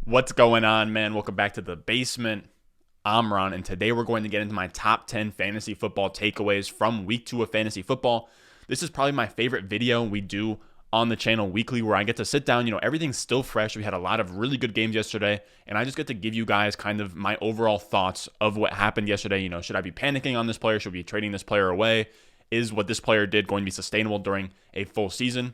What's going on, man? Welcome back to the basement. I'm Ron, and today we're going to get into my top 10 fantasy football takeaways from week 2 of fantasy football. This is probably my favorite video we do on the channel weekly, where I get to sit down. Everything's still fresh. We had a lot of really good games yesterday, and I just get to give you guys kind of my overall thoughts of what happened yesterday. Should I be panicking on this player? Should we be trading this player away? Is what this player did going to be sustainable during a full season?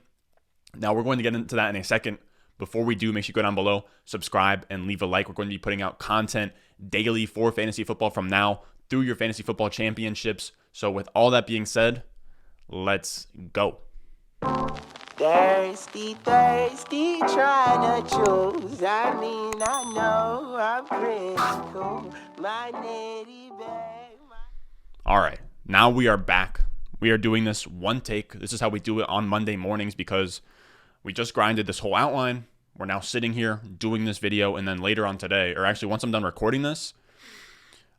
Now, we're going to get into that in a second. Before we do, make sure you go down below, subscribe, and leave a like. We're going to be putting out content daily for fantasy football from now through your fantasy football championships. So with all that being said, let's go. Thirsty, trying to choose. I know I'm critical. My nitty bag. All right, now we are back. We are doing this one take. This is how we do it on Monday mornings because we just grinded this whole outline. We're now sitting here doing this video, and then later on today, or actually once I'm done recording this,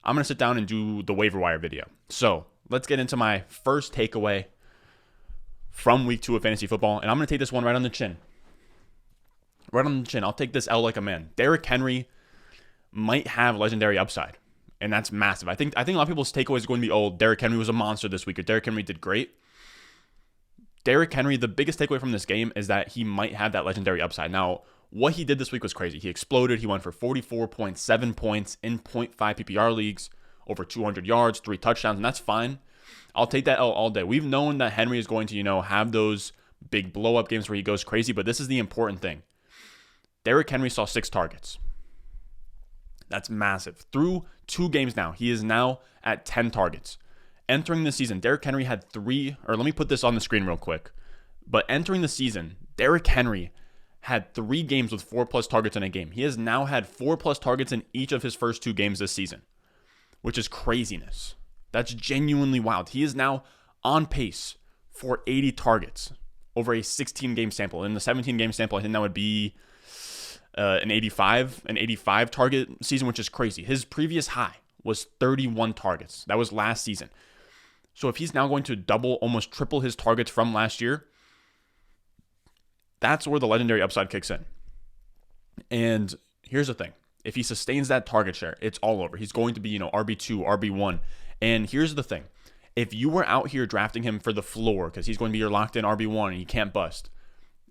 I'm going to sit down and do the waiver wire video. So let's get into my first takeaway from week 2 of fantasy football, and I'm going to take this one right on the chin. Right on the chin. I'll take this L like a man. Derrick Henry might have legendary upside, and that's massive. I think a lot of people's takeaway is going to be, oh, Derrick Henry was a monster this week, or Derrick Henry did great. Derrick Henry, the biggest takeaway from this game is that he might have that legendary upside. Now, what he did this week was crazy. He exploded. He went for 44.7 points in 0.5 PPR leagues, over 200 yards, 3 touchdowns, and that's fine. I'll take that L all day. We've known that Henry is going to, have those big blow-up games where he goes crazy, but this is the important thing. Derrick Henry saw 6 targets. That's massive. Through 2 games now, he is now at 10 targets. Entering the season, Derrick Henry had 3, or let me put this on the screen real quick. But entering the season, Derrick Henry had 3 games with 4+ targets in a game. He has now had 4+ targets in each of his first 2 games this season, which is craziness. That's genuinely wild. He is now on pace for 80 targets over a 16-game sample. In the 17-game sample, I think that would be an 85 target season, which is crazy. His previous high was 31 targets. That was last season. So if he's now going to double, almost triple his targets from last year, that's where the legendary upside kicks in. And here's the thing. If he sustains that target share, it's all over. He's going to be, RB2, RB1. And here's the thing. If you were out here drafting him for the floor because he's going to be your locked-in RB1 and you can't bust,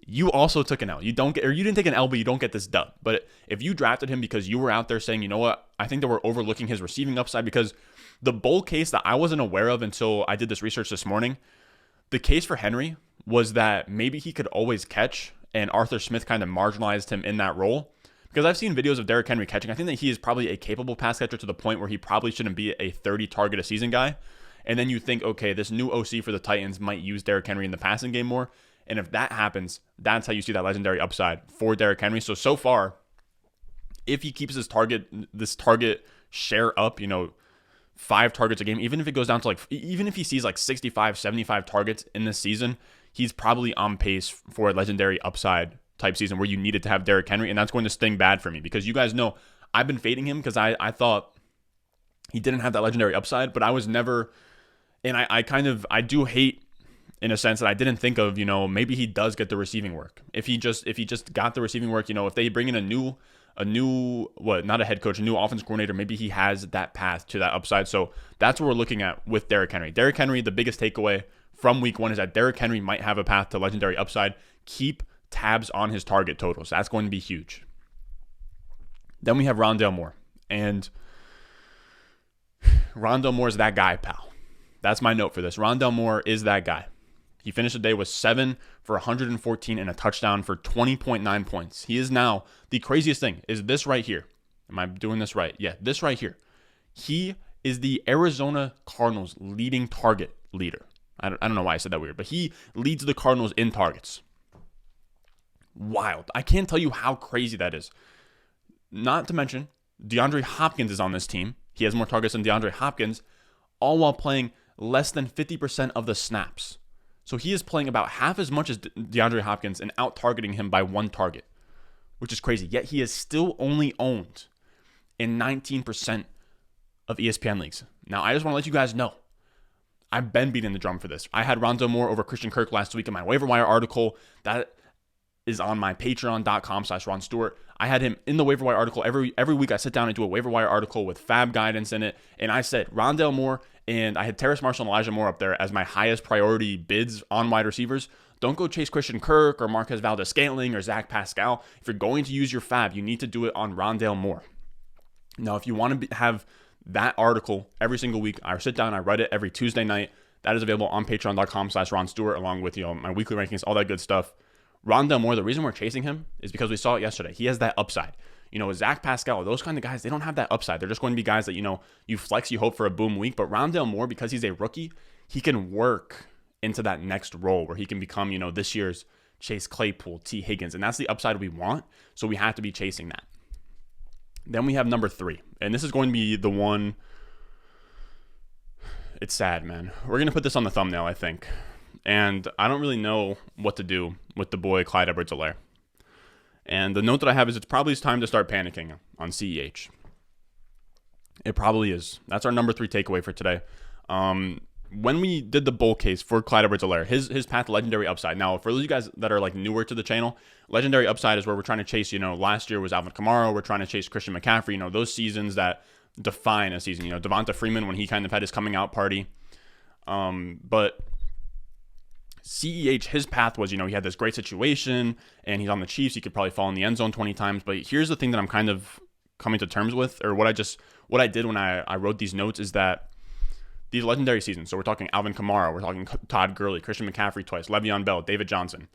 you also took an L. You didn't take an L, but you don't get this dub. But if you drafted him because you were out there saying, you know what, I think that we're overlooking his receiving upside, because the bull case that I wasn't aware of until I did this research this morning, the case for Henry was that maybe he could always catch, and Arthur Smith kind of marginalized him in that role. Because I've seen videos of Derrick Henry catching. I think that he is probably a capable pass catcher to the point where he probably shouldn't be a 30 target a season guy. And then you think, okay, this new OC for the Titans might use Derrick Henry in the passing game more. And if that happens, that's how you see that legendary upside for Derrick Henry. So far, if he keeps this target share up, 5 targets a game, even if it goes down to even if he sees 65, 75 targets in this season, he's probably on pace for a legendary upside type season where you needed to have Derrick Henry. And that's going to sting bad for me because you guys know I've been fading him because I thought he didn't have that legendary upside, but I was never, and I do hate in a sense that I didn't think of, maybe he does get the receiving work. If he just got the receiving work, if they bring in a new not a head coach, a new offense coordinator, maybe he has that path to that upside. So that's what we're looking at with Derrick Henry. Derrick Henry, the biggest takeaway from week 1 is that Derrick Henry might have a path to legendary upside. Keep tabs on his target totals. That's going to be huge. Then we have Rondale Moore. And Rondale Moore is that guy, pal. That's my note for this. Rondale Moore is that guy. He finished the day with 7 for 114 and a touchdown for 20.9 points. He is now, the craziest thing is this right here. Am I doing this right? Yeah, this right here. He is the Arizona Cardinals leading target leader. I don't know why I said that weird, but he leads the Cardinals in targets. Wild. I can't tell you how crazy that is. Not to mention, DeAndre Hopkins is on this team. He has more targets than DeAndre Hopkins, all while playing less than 50% of the snaps. So he is playing about half as much as DeAndre Hopkins and out-targeting him by 1 target, which is crazy. Yet he is still only owned in 19% of ESPN leagues. Now, I just want to let you guys know, I've been beating the drum for this. I had Rondale Moore over Christian Kirk last week in my waiver wire article. That is on my patreon.com/Ron Stewart. I had him in the waiver wire article. Every week I sit down and do a waiver wire article with fab guidance in it. And I said Rondale Moore, and I had Terrace Marshall and Elijah Moore up there as my highest priority bids on wide receivers. Don't go chase Christian Kirk or Marquez Valdes-Scantling or Zach Pascal. If you're going to use your fab, you need to do it on Rondale Moore. Now, if you want to have that article every single week, I sit down, I write it every Tuesday night. That is available on patreon.com/Ron Stewart, along with my weekly rankings, all that good stuff. Rondale Moore, the reason we're chasing him is because we saw it yesterday. He has that upside. Zach Pascal, those kind of guys, they don't have that upside. They're just going to be guys that, you flex, you hope for a boom week. But Rondale Moore, because he's a rookie, he can work into that next role where he can become, this year's Chase Claypool, T. Higgins. And that's the upside we want. So we have to be chasing that. Then we have number 3. And this is going to be the one. It's sad, man. We're going to put this on the thumbnail, I think. And I don't really know what to do with the boy Clyde Edwards-Helaire. And the note that I have is it's probably time to start panicking on CEH. It probably is. That's our number 3 takeaway for today. When we did the bull case for Clyde Edwards-Helaire, his path to legendary upside. Now, for those of you guys that are newer to the channel, legendary upside is where we're trying to chase, last year was Alvin Kamara. We're trying to chase Christian McCaffrey, those seasons that define a season. Devonta Freeman when he kind of had his coming out party. But CEH, his path was, he had this great situation and he's on the Chiefs. He could probably fall in the end zone 20 times. But here's the thing that I'm kind of coming to terms with, or what I did when I wrote these notes is that these legendary seasons, so we're talking Alvin Kamara, we're talking Todd Gurley, Christian McCaffrey twice, Le'Veon Bell, David Johnson.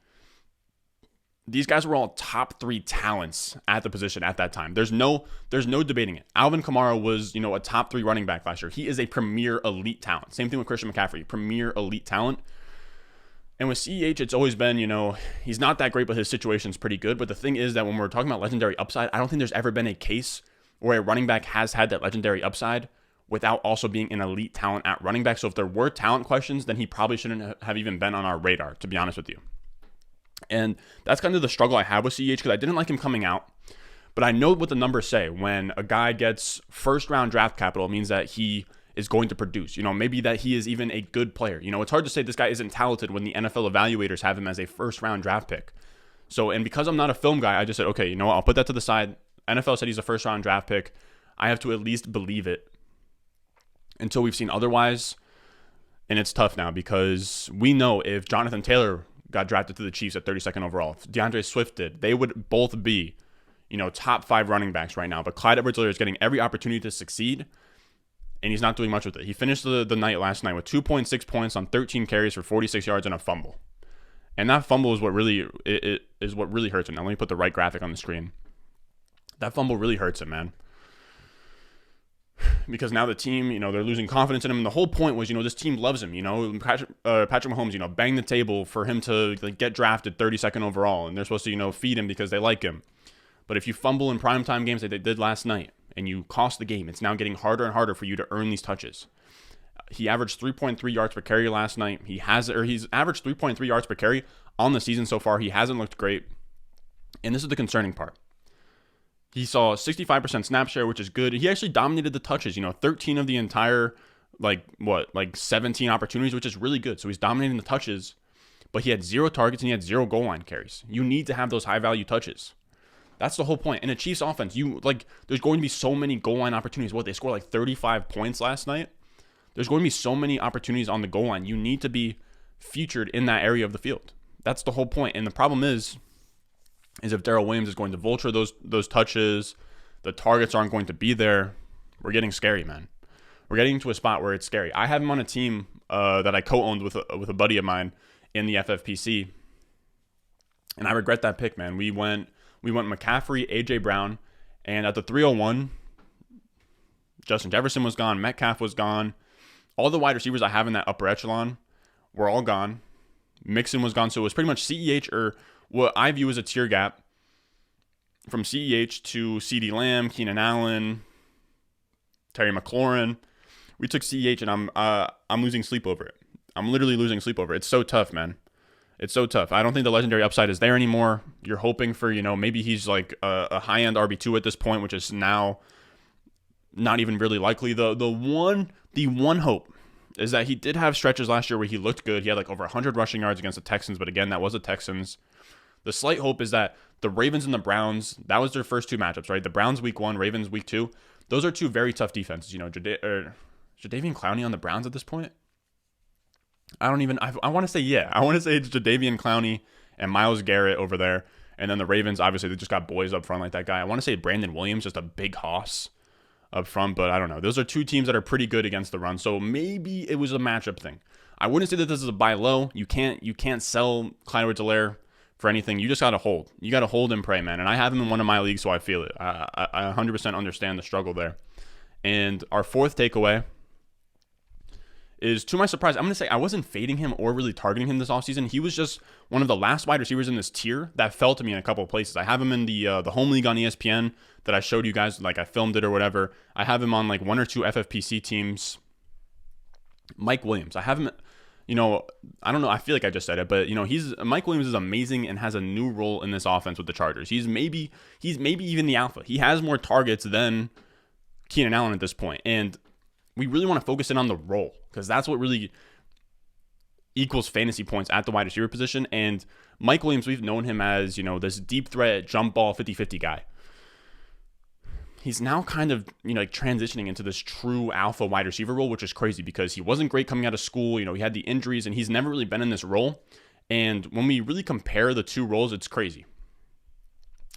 These guys were all top 3 talents at the position at that time. There's no debating it. Alvin Kamara was, a top 3 running back last year. He is a premier elite talent. Same thing with Christian McCaffrey, premier elite talent. And with CEH, it's always been, he's not that great, but his situation's pretty good. But the thing is that when we're talking about legendary upside, I don't think there's ever been a case where a running back has had that legendary upside without also being an elite talent at running back. So if there were talent questions, then he probably shouldn't have even been on our radar, to be honest with you. And that's kind of the struggle I have with CEH because I didn't like him coming out. But I know what the numbers say. When a guy gets first-round draft capital, it means that he is going to produce. Maybe that he is even a good player. It's hard to say this guy isn't talented when the NFL evaluators have him as a first-round draft pick. So, and because I'm not a film guy, I just said, okay, I'll put that to the side. NFL said he's a first-round draft pick. I have to at least believe it until we've seen otherwise. And it's tough now because we know if Jonathan Taylor got drafted to the Chiefs at 32nd overall, if DeAndre Swift did, they would both be, top 5 running backs right now. But Clyde Edwards-Helaire is getting every opportunity to succeed, and he's not doing much with it. He finished the night last night with 2.6 points on 13 carries for 46 yards and a fumble. And that fumble is what really hurts him. Now, let me put the right graphic on the screen. That fumble really hurts him, man. Because now the team, they're losing confidence in him. And the whole point was, this team loves him. Patrick Mahomes, banged the table for him to get drafted 32nd overall. And they're supposed to, feed him because they like him. But if you fumble in primetime games like they did last night and you cost the game, it's now getting harder and harder for you to earn these touches. He averaged 3.3 yards per carry last night. He's averaged 3.3 yards per carry on the season so far. He hasn't looked great. And this is the concerning part. He saw 65% snap share, which is good. He actually dominated the touches, 13 of the entire, 17 opportunities, which is really good. So he's dominating the touches, but he had 0 targets and he had 0 goal line carries. You need to have those high value touches. That's the whole point. In a Chiefs offense, there's going to be so many goal line opportunities. They scored 35 points last night. There's going to be so many opportunities on the goal line. You need to be featured in that area of the field. That's the whole point. And the problem is if Darrell Williams is going to vulture those touches, the targets aren't going to be there. We're getting scary, man. We're getting into a spot where it's scary. I have him on a team that I co-owned with a buddy of mine in the FFPC, and I regret that pick, man. We went McCaffrey, AJ Brown, and at the 301, Justin Jefferson was gone, Metcalf was gone. All the wide receivers I have in that upper echelon were all gone. Mixon was gone, so it was pretty much CEH or what I view as a tier gap from CEH to CeeDee Lamb, Keenan Allen, Terry McLaurin. We took CEH, and I'm losing sleep over it. I'm literally losing sleep over it. It's so tough, man. It's so tough. I don't think the legendary upside is there anymore. You're hoping for, maybe he's like a high-end RB2 at this point, which is now not even really likely. The one hope is that he did have stretches last year where he looked good. He had over 100 rushing yards against the Texans, but again, that was the Texans. The slight hope is that the Ravens and the Browns, that was their first two matchups, right? The Browns week 1, Ravens week 2. Those are two very tough defenses. You know, Jadeveon Clowney on the Browns at this point? I want to say, yeah. I want to say it's Jadeveon Clowney and Myles Garrett over there. And then the Ravens, obviously, they just got boys up front like that guy. I want to say Brandon Williams, just a big hoss up front, but I don't know. Those are two teams that are pretty good against the run. So maybe it was a matchup thing. I wouldn't say that this is a buy low. You can't sell Clyde Edwards-Helaire for anything. You just got to hold. You got to hold and pray, man. And I have him in one of my leagues, so I feel it. I 100% understand the struggle there. And our fourth takeaway is, to my surprise, I'm going to say I wasn't fading him or really targeting him this offseason. He was just one of the last wide receivers in this tier that fell to me in a couple of places. I have him in the home league on ESPN that I showed you guys, like I filmed it or whatever. I have him on like one or two FFPC teams. Mike Williams. I have him, you know, I don't know. I feel like I just said it, but you know, Mike Williams is amazing and has a new role in this offense with the Chargers. He's maybe even the alpha. He has more targets than Keenan Allen at this point. And we really want to focus in on the role because that's what really equals fantasy points at the wide receiver position. And Mike Williams, we've known him as, you know, this deep threat, jump ball, 50-50 guy. He's now kind of, you know, like transitioning into this true alpha wide receiver role, which is crazy because he wasn't great coming out of school. You know, he had the injuries and he's never really been in this role. And when we really compare the two roles, it's crazy.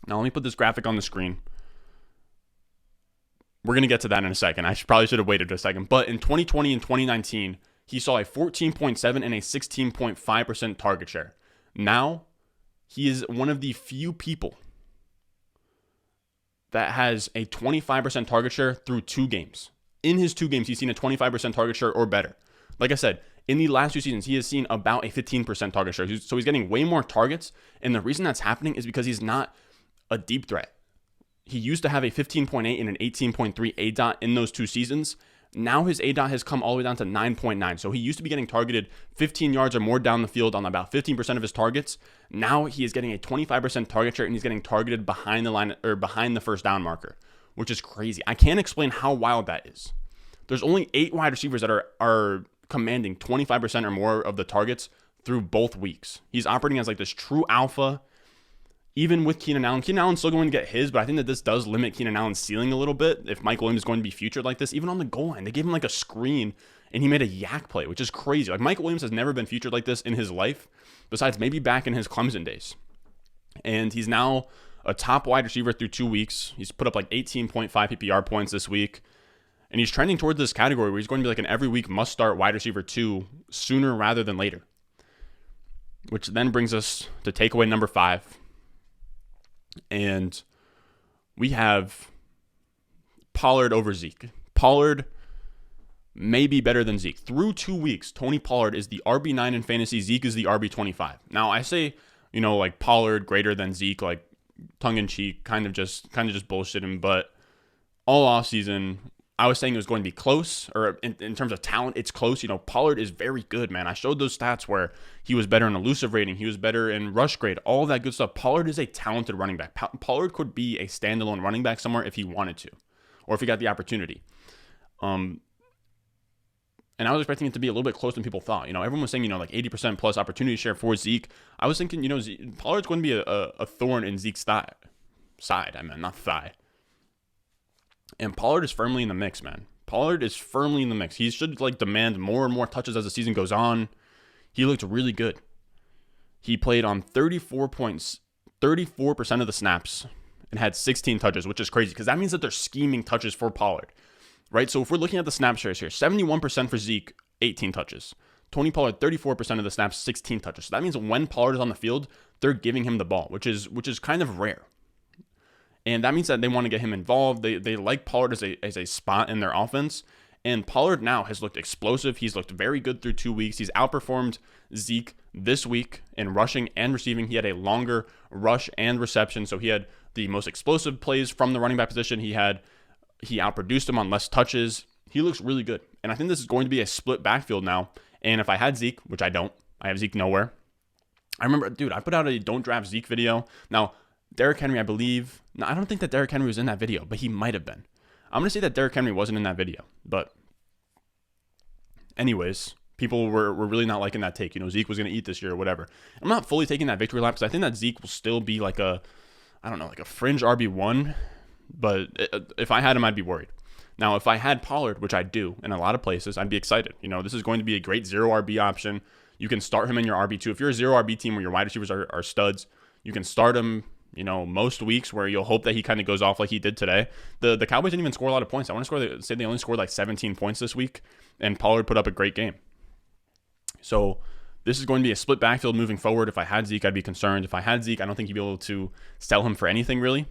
Now, let me put this graphic on the screen. We're going to get to that in a second. I probably should have waited a second. But in 2020 and 2019, he saw a 14.7 and a 16.5% target share. Now, he is one of the few people that has a 25% target share through 2 games. In his 2 games, he's seen a 25% target share or better. Like I said, in the last 2 seasons, he has seen about a 15% target share. So he's getting way more targets. And the reason that's happening is because he's not a deep threat. He used to have a 15.8 and an 18.3 ADOT in those 2 seasons. Now his ADOT has come all the way down to 9.9. So he used to be getting targeted 15 yards or more down the field on about 15% of his targets. Now he is getting a 25% target share and he's getting targeted behind the line or behind the first down marker, which is crazy. I can't explain how wild that is. There's only 8 wide receivers that are commanding 25% or more of the targets through both weeks. He's operating as like this true alpha. Even with Keenan Allen, Keenan Allen's still going to get his, but I think that this does limit Keenan Allen's ceiling a little bit if Mike Williams is going to be featured like this. Even on the goal line, they gave him like a screen and he made a yak play, which is crazy. Like Mike Williams has never been featured like this in his life, besides maybe back in his Clemson days. And he's now a top wide receiver through 2 weeks. He's put up like 18.5 PPR points this week. And he's trending towards this category where he's going to be like an every week must-start wide receiver 2 sooner rather than later. Which then brings us to takeaway number 5. And we have Pollard over Zeke. Pollard may be better than Zeke. Through 2 weeks, Tony Pollard is the RB9 in fantasy. Zeke is the RB25. Now, I say, you know, like Pollard greater than Zeke, like tongue-in-cheek, kind of just bullshit him. But all offseason, I was saying it was going to be close, or in terms of talent, it's close. You know, Pollard is very good, man. I showed those stats where he was better in elusive rating. He was better in rush grade, all that good stuff. Pollard is a talented running back. Pollard could be a standalone running back somewhere if he wanted to, or if he got the opportunity. And I was expecting it to be a little bit closer than people thought. You know, everyone was saying, you know, like 80% plus opportunity share for Zeke. I was thinking, you know, Pollard's going to be a thorn in Zeke's side. I mean, not thigh. And Pollard is firmly in the mix, man. Pollard is firmly in the mix. He should like demand more and more touches as the season goes on. He looked really good. He played on 34% of the snaps and had 16 touches, which is crazy because that means that they're scheming touches for Pollard, right? So if we're looking at the snap shares here, 71% for Zeke, 18 touches. Tony Pollard, 34% of the snaps, 16 touches. So that means when Pollard is on the field, they're giving him the ball, which is kind of rare. And that means that they want to get him involved. They like Pollard as a spot in their offense. And Pollard now has looked explosive. He's looked very good through 2 weeks. He's outperformed Zeke this week in rushing and receiving. He had a longer rush and reception. So he had the most explosive plays from the running back position. He outproduced him on less touches. He looks really good. And I think this is going to be a split backfield now. And if I had Zeke, which I don't, I have Zeke nowhere. I remember, dude, I put out a don't draft Zeke video. Now, Derrick Henry, I believe. No, I don't think that Derrick Henry was in that video, but he might have been. I'm going to say that Derrick Henry wasn't in that video. But anyways, People were really not liking that take. Zeke was going to eat this year or whatever. I'm not fully taking that victory lap because I think that Zeke will still be like a fringe RB1. But if I had him, I'd be worried. Now, if I had Pollard, which I do in a lot of places, I'd be excited. This is going to be a great 0 RB option. You can start him in your RB2. If you're a 0 RB team where your wide receivers are studs, you can start him, most weeks where you'll hope that he kind of goes off like he did today. The Cowboys didn't even score a lot of points. I want to say they only scored like 17 points this week, and Pollard put up a great game. So this is going to be a split backfield moving forward. If I had Zeke, I'd be concerned. If I had Zeke, I don't think you'd be able to sell him for anything really.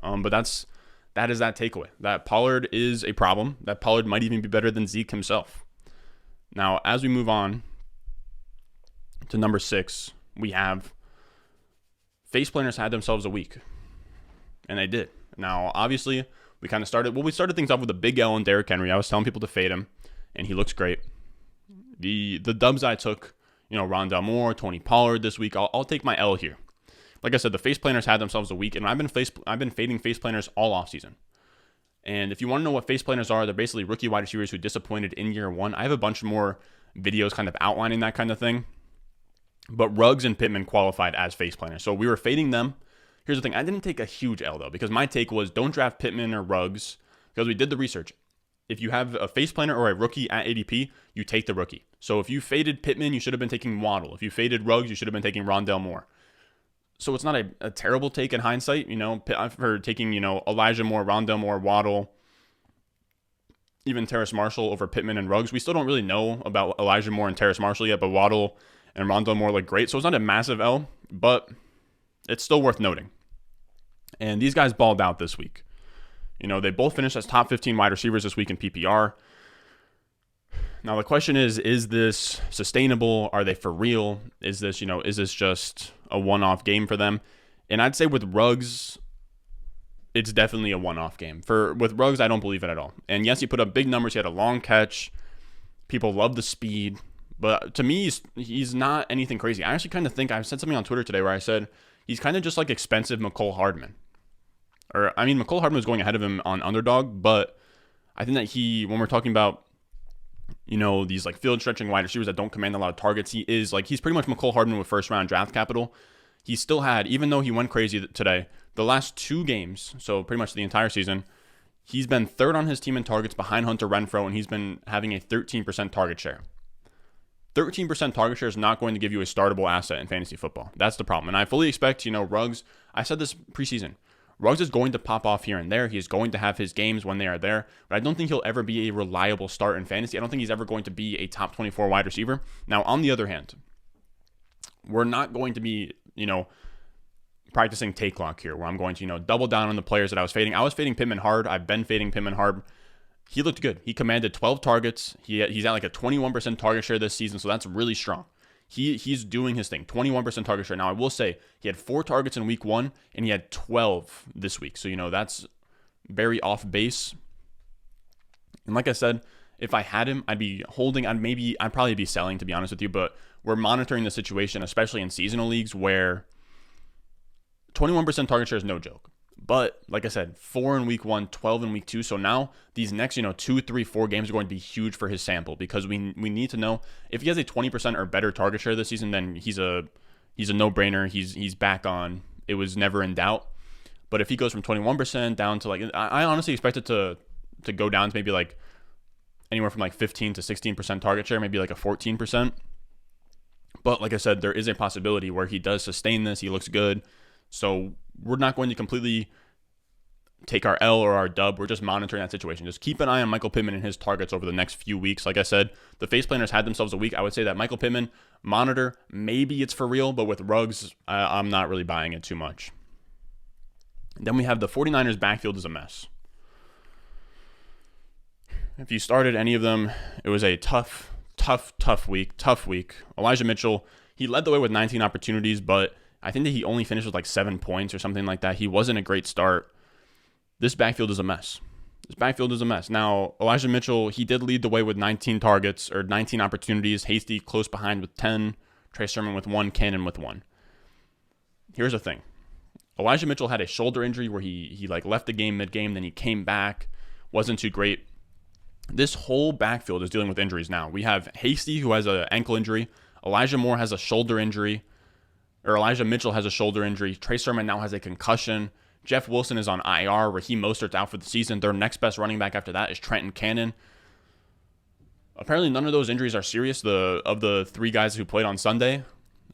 But that is that takeaway. That Pollard is a problem. That Pollard might even be better than Zeke himself. Now, as we move on to number 6, we have Faceplanters had themselves a week. And they did. Now, obviously, we started things off with a big L on Derrick Henry. I was telling people to fade him, and he looks great. The dubs I took, Rondale Moore, Tony Pollard this week, I'll take my L here. Like I said, the Faceplanters had themselves a week, and I've been fading Faceplanters all offseason. And if you want to know what Faceplanters are, they're basically rookie wide receivers who disappointed in year one. I have a bunch more videos kind of outlining that kind of thing. But Ruggs and Pittman qualified as Faceplanters. So we were fading them. Here's the thing. I didn't take a huge L, though, because my take was don't draft Pittman or Ruggs, because we did the research. If you have a Faceplanter or a rookie at ADP, you take the rookie. So if you faded Pittman, you should have been taking Waddle. If you faded Ruggs, you should have been taking Rondale Moore. So it's not a terrible take in hindsight, for taking, Elijah Moore, Rondale Moore, Waddle, even Terrace Marshall over Pittman and Ruggs. We still don't really know about Elijah Moore and Terrace Marshall yet, but Waddle and Rondale Moore look great. So it's not a massive L, but it's still worth noting. And these guys balled out this week. They both finished as top 15 wide receivers this week in PPR. Now the question is this sustainable? Are they for real? Is this just a one-off game for them? And I'd say with Ruggs, it's definitely a one-off game. With Ruggs, I don't believe it at all. And yes, he put up big numbers. He had a long catch. People love the speed. But to me, he's not anything crazy. I actually kind of think, I said something on Twitter today where I said he's kind of just like expensive McCole Hardman. McCole Hardman was going ahead of him on underdog, but I think that when we're talking about, these like field stretching wide receivers that don't command a lot of targets, he's pretty much McCole Hardman with first round draft capital. He still had, even though he went crazy today, the last 2 games, so pretty much the entire season, he's been third on his team in targets behind Hunter Renfrow, and he's been having a 13% target share. 13% target share is not going to give you a startable asset in fantasy football. That's the problem. And I fully expect, Ruggs, I said this preseason, Ruggs is going to pop off here and there. He is going to have his games when they are there, but I don't think he'll ever be a reliable start in fantasy. I don't think he's ever going to be a top 24 wide receiver. Now, on the other hand, we're not going to be, practicing take clock here where I'm going to, double down on the players that I was fading. I was fading Pittman hard. I've been fading Pittman hard. He looked good. He commanded 12 targets. He's at like a 21% target share this season, so that's really strong. He's doing his thing. 21% target share. Now, I will say he had 4 targets in week 1, and he had 12 this week. So, that's very off base. And like I said, if I had him, I'd be holding. I'd probably be selling, to be honest with you. But we're monitoring the situation, especially in seasonal leagues, where 21% target share is no joke. But like I said, 4 in week 1, 12 in week 2. So now these next, 2, 3, 4 games are going to be huge for his sample, because we need to know if he has a 20% or better target share this season, then he's a no-brainer. He's back on. It was never in doubt. But if he goes from 21% down to I honestly expect it to go down to maybe like anywhere from like 15 to 16% target share, maybe like a 14%. But like I said, there is a possibility where he does sustain this. He looks good. So we're not going to completely take our L or our dub. We're just monitoring that situation. Just keep an eye on Michael Pittman and his targets over the next few weeks. Like I said, the Faceplanters had themselves a week. I would say that Michael Pittman, monitor, maybe it's for real, but with Ruggs, I'm not really buying it too much. Then we have the 49ers backfield is a mess. If you started any of them, it was a tough week. Elijah Mitchell, he led the way with 19 opportunities, but I think that he only finished with like 7 points or something like that. He wasn't a great start. This backfield is a mess. Now, Elijah Mitchell, he did lead the way with 19 targets or 19 opportunities. Hasty close behind with 10. Trey Sermon with 1. Cannon with 1. Here's the thing. Elijah Mitchell had a shoulder injury where he left the game mid-game. Then he came back. Wasn't too great. This whole backfield is dealing with injuries now. We have Hasty, who has an ankle injury. Elijah Moore has a shoulder injury. Or Elijah Mitchell has a shoulder injury. Trey Sermon now has a concussion. Jeff Wilson is on IR. Raheem Mostert's out for the season. Their next best running back after that is Trenton Cannon. Apparently, none of those injuries are serious, of the 3 guys who played on Sunday.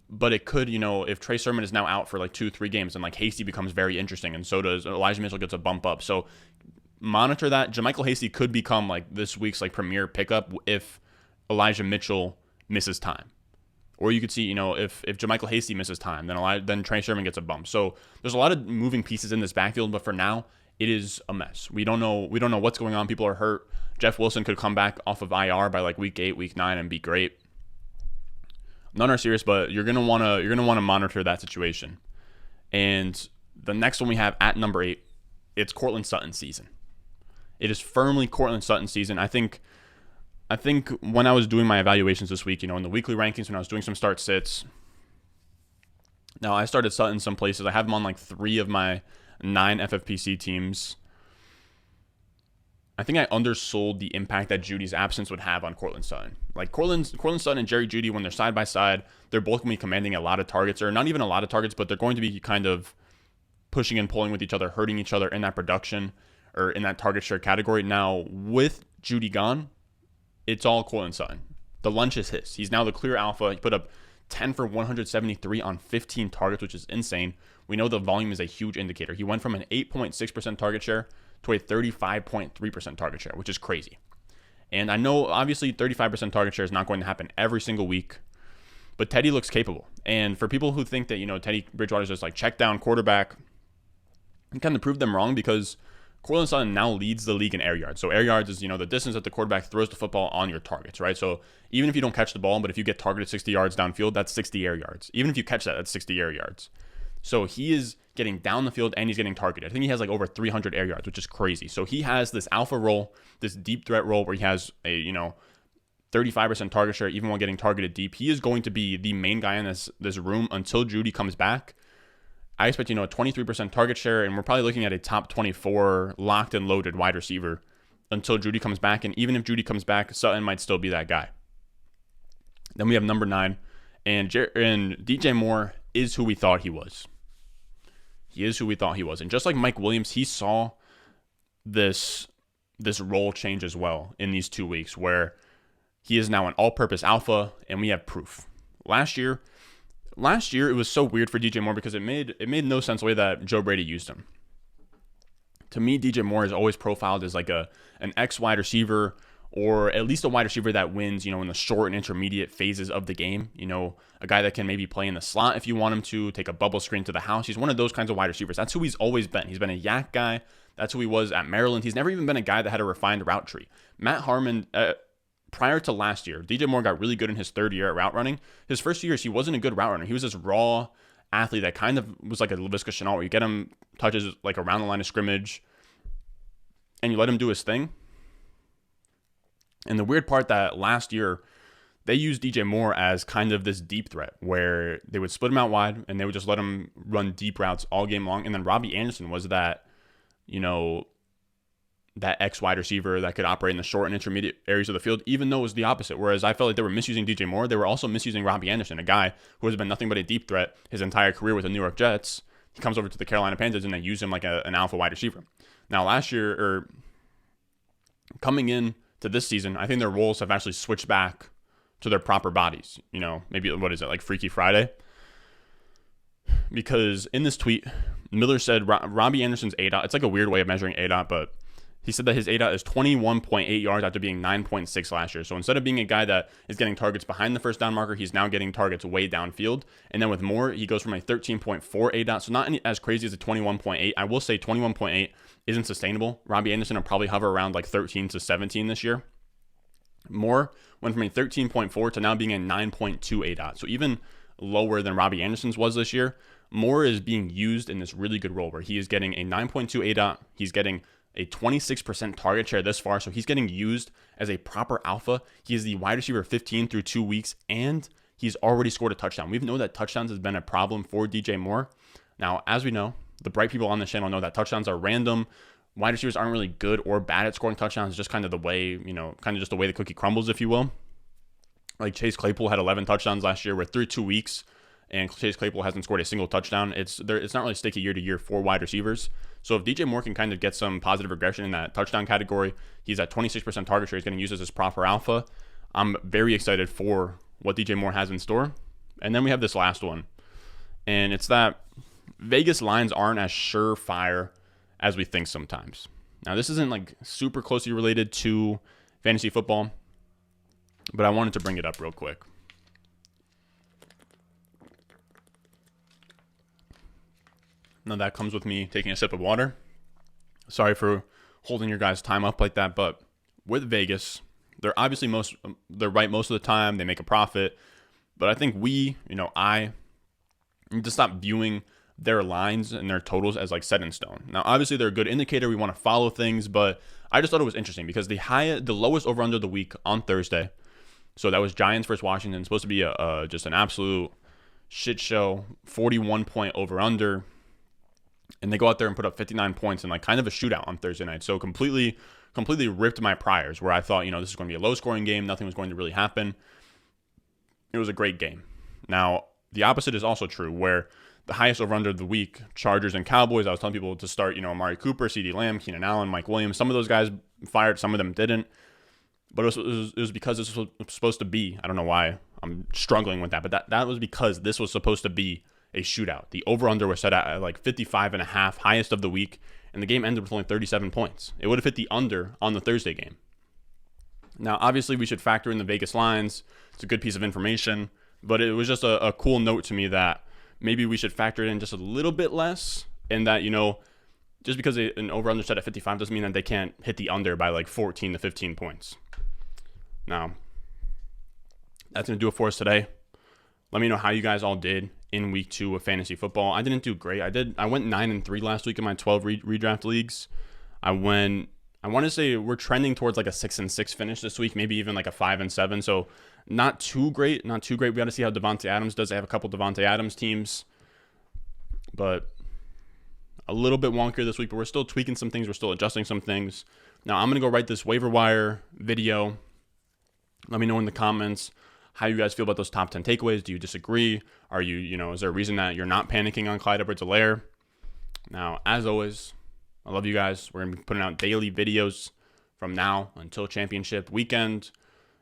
But it could, if Trey Sermon is now out for like 2-3 games, and like Hasty becomes very interesting, and so does Elijah Mitchell, gets a bump up. So monitor that. JaMychal Hasty could become like this week's like premier pickup if Elijah Mitchell misses time. Or you could see, if JaMychal Hasty misses time, then Trey Sermon gets a bump. So there's a lot of moving pieces in this backfield, but for now, it is a mess. We don't know what's going on. People are hurt. Jeff Wilson could come back off of IR by like week 8, week 9 and be great. None are serious, but you're gonna wanna monitor that situation. And the next one we have at number 8, it's Courtland Sutton season. It is firmly Courtland Sutton season. I think when I was doing my evaluations this week, in the weekly rankings, when I was doing some start sits, now I started Sutton some places. I have him on like 3 of my 9 FFPC teams. I think I undersold the impact that Judy's absence would have on Courtland Sutton. Like Courtland Sutton and Jerry Jeudy, when they're side by side, they're both going to be commanding a lot of targets, or not even a lot of targets, but they're going to be kind of pushing and pulling with each other, hurting each other in that production or in that target share category. Now, with Jeudy gone, it's all Courtland Sutton. The lunch is his. He's now the clear alpha. He put up 10 for 173 on 15 targets, which is insane. We know the volume is a huge indicator. He went from an 8.6% target share to a 35.3% target share, which is crazy. And I know, obviously, 35% target share is not going to happen every single week, but Teddy looks capable. And for people who think that, Teddy Bridgewater is just like check down quarterback, he kind of proved them wrong, because Courtland Sutton now leads the league in air yards. So air yards is, the distance that the quarterback throws the football on your targets, right? So even if you don't catch the ball, but if you get targeted 60 yards downfield, that's 60 air yards. Even if you catch that, that's 60 air yards. So he is getting down the field and he's getting targeted. I think he has like over 300 air yards, which is crazy. So he has this alpha role, this deep threat role where he has a, 35% target share even while getting targeted deep. He is going to be the main guy in this room until Jeudy comes back. I expect, a 23% target share, and we're probably looking at a top 24 locked and loaded wide receiver until Jeudy comes back. And even if Jeudy comes back, Sutton might still be that guy. Then we have number 9, and DJ Moore is who we thought he was. He is who we thought he was. And just like Mike Williams, he saw this role change as well in these 2 weeks, where he is now an all-purpose alpha, and we have proof. Last year, it was so weird for DJ Moore because it made no sense the way that Joe Brady used him. To me, DJ Moore is always profiled as like an X wide receiver, or at least a wide receiver that wins, in the short and intermediate phases of the game. A guy that can maybe play in the slot if you want him to, take a bubble screen to the house. He's one of those kinds of wide receivers. That's who he's always been. He's been a yak guy. That's who he was at Maryland. He's never even been a guy that had a refined route tree. Matt Harmon, prior to last year, DJ Moore got really good in his 3rd year at route running. His first 2 years, he wasn't a good route runner. He was this raw athlete that kind of was like a Laviska Shenault, where you get him touches like around the line of scrimmage and you let him do his thing. And the weird part that last year, they used DJ Moore as kind of this deep threat where they would split him out wide and they would just let him run deep routes all game long. And then Robbie Anderson was that, that X wide receiver that could operate in the short and intermediate areas of the field, even though it was the opposite. Whereas I felt like they were misusing DJ Moore, they were also misusing Robbie Anderson, a guy who has been nothing but a deep threat his entire career with the New York Jets. He comes over to the Carolina Panthers and they use him like an alpha wide receiver. Now last year, or coming in to this season, I think their roles have actually switched back to their proper bodies. Maybe, what is it, like Freaky Friday? Because in this tweet, Miller said Robbie Anderson's ADOT, it's like a weird way of measuring ADOT, but he said that his ADOT is 21.8 yards after being 9.6 last year. So instead of being a guy that is getting targets behind the first down marker, he's now getting targets way downfield. And then with Moore, he goes from a 13.4 ADOT, so not as crazy as a 21.8. I will say 21.8 isn't sustainable. Robbie Anderson will probably hover around like 13 to 17 this year. Moore went from a 13.4 to now being a 9.2 ADOT. So even lower than Robbie Anderson's was this year. Moore is being used in this really good role where he is getting a 9.2 ADOT. He's getting a 26% target share this far. So he's getting used as a proper alpha. He is the wide receiver 15 through 2 weeks, and he's already scored a touchdown. We know that touchdowns has been a problem for DJ Moore. Now, as we know, the bright people on this channel know that touchdowns are random. wide receivers aren't really good or bad at scoring touchdowns. It's just kind of the way, kind of just the way the cookie crumbles, if you will. Like Chase Claypool had 11 touchdowns last year. We're through 2 weeks, and Chase Claypool hasn't scored a single touchdown. It's not really sticky year to year for wide receivers. So if DJ Moore can kind of get some positive regression in that touchdown category, he's at 26% target share. He's getting used as his proper alpha. I'm very excited for what DJ Moore has in store. And then we have this last one, and it's that Vegas lines aren't as surefire as we think sometimes. Now, this isn't like super closely related to fantasy football, but I wanted to bring it up real quick. Now, that comes with me taking a sip of water. Sorry for holding your guys' time up like that, but with Vegas, they're obviously they're right most of the time. They make a profit, but I think I need to stop viewing their lines and their totals as like set in stone. Now, obviously, they're a good indicator. We want to follow things, but I just thought it was interesting because the lowest over under the week on Thursday. So that was Giants versus Washington. It's supposed to be just an absolute shit show, 41-point over under. And they go out there and put up 59 points in like kind of a shootout on Thursday night. So completely ripped my priors where I thought, this is going to be a low scoring game. Nothing was going to really happen. It was a great game. Now, the opposite is also true where the highest over under of the week, Chargers and Cowboys. I was telling people to start, Amari Cooper, CeeDee Lamb, Keenan Allen, Mike Williams. Some of those guys fired, some of them didn't. But it was because this was supposed to be, I don't know why I'm struggling with that, but that was because this was supposed to be a shootout. The over-under was set at like 55.5, highest of the week, and the game ended with only 37 points. It would have hit the under on the Thursday game. Now, obviously, we should factor in the Vegas lines. It's a good piece of information, but it was just a cool note to me that maybe we should factor it in just a little bit less, and that, just because an over-under set at 55 doesn't mean that they can't hit the under by like 14 to 15 points. Now, that's going to do it for us today. Let me know how you guys all did in week 2 of fantasy football. I didn't do great. I went 9-3 last week in my 12 redraft leagues. I want to say we're trending towards like a 6-6 finish this week, maybe even like a 5-7. So not too great. We got to see how Devontae Adams does. They have a couple Devontae Adams teams, but a little bit wonkier this week, but we're still tweaking some things. We're still adjusting some things. Now I'm going to go write this waiver wire video. Let me know in the comments how you guys feel about those top 10 takeaways. Do you disagree? Are you, is there a reason that you're not panicking on Clyde Edwards-Helaire? Now, as always, I love you guys. We're going to be putting out daily videos from now until championship weekend.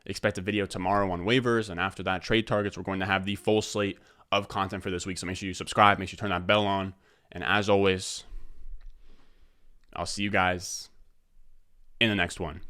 Expect a video tomorrow on waivers, and after that, trade targets. We're going to have the full slate of content for this week, so make sure you subscribe. Make sure you turn that bell on. And as always, I'll see you guys in the next one.